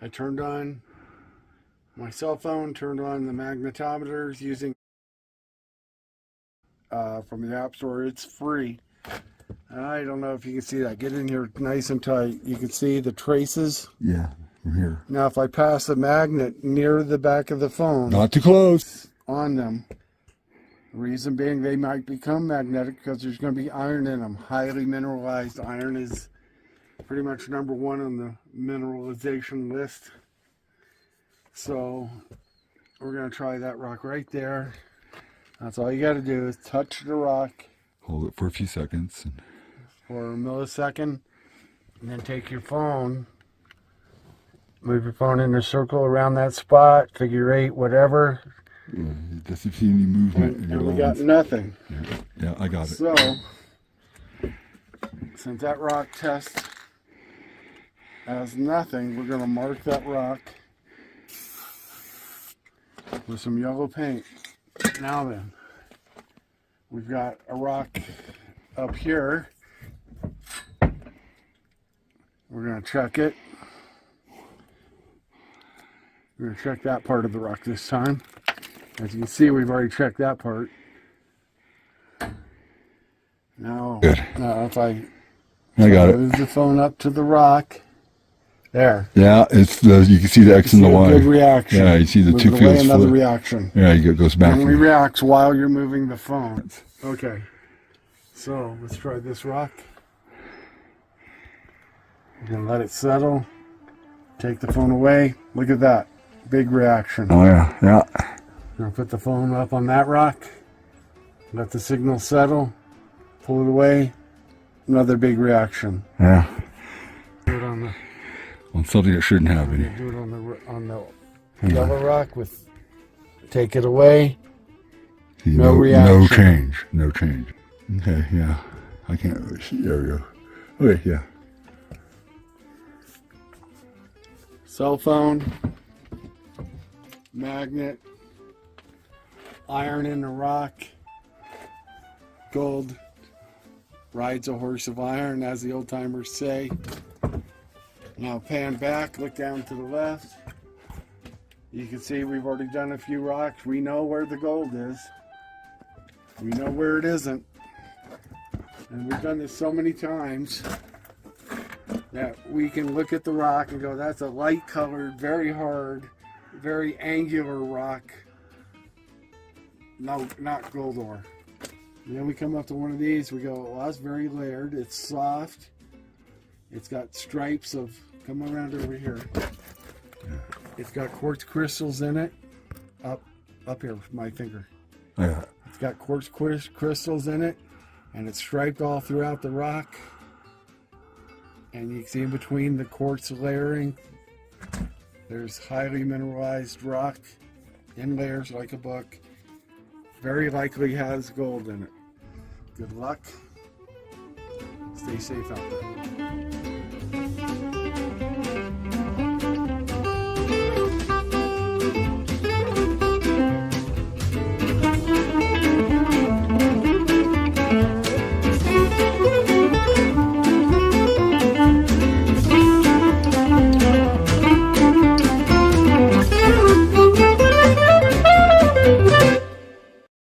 I turned on my cell phone, turned on the magnetometers using from the App Store. It's free. I don't know if you can see that. Get in here nice and tight. You can see the traces. Yeah, from here. Now if I pass the magnet near the back of the phone, Not too close, on them, the reason being they might become magnetic because there's going to be iron in them. Highly mineralized iron is pretty much number one on the mineralization list. So we're going to try that rock right there. That's all you got to do is touch the rock. Hold it for a few seconds. For a millisecond. And then take your phone. Move your phone in a circle around that spot. Figure 8, whatever. Yeah, it doesn't see any movement in your And we got lines. nothing. Yeah, I got it. So, since that rock test has nothing, we're going to mark that rock with some yellow paint. Now then, we've got a rock up here. We're going to check it. We're going to check that part of the rock this time. As you can see, we've already checked that part. Now, if I got it. move the phone up to the rock, there. Yeah, it's the you can see the X and the Y. Good reaction. Yeah, you see the Move two it away, fields. another reaction. Yeah, it goes back. And we reacts while you're moving the phone. Okay. So let's try this rock. We're gonna let it settle. Take the phone away. Look at that. Big reaction. Oh yeah, yeah. I'm gonna put the phone up on that rock. Let the signal settle. Pull it away. Another big reaction. Yeah. Do it on the. On something that shouldn't have any. Do it on the yellow rock with. Take it away. See, No reaction. No change. No change. Okay, yeah. I can't really see. There we go. Okay, yeah. Cell phone. Magnet. Iron in the rock. Gold. Rides a horse of iron, as the old timers say. Now pan back, look down to the left. You can see we've already done a few rocks. We know where the gold is. We know where it isn't. And we've done this so many times that we can look at the rock and go, that's a light colored, very hard, very angular rock. No, not gold ore. And then we come up to one of these, we go, well, that's very layered. It's soft. It's got stripes of, come around over here. It's got quartz crystals in it. Up here with my finger. Yeah. It's got quartz crystals in it, and it's striped all throughout the rock. And you can see in between the quartz layering, there's highly mineralized rock in layers like a book. Very likely has gold in it. Good luck. Stay safe out there.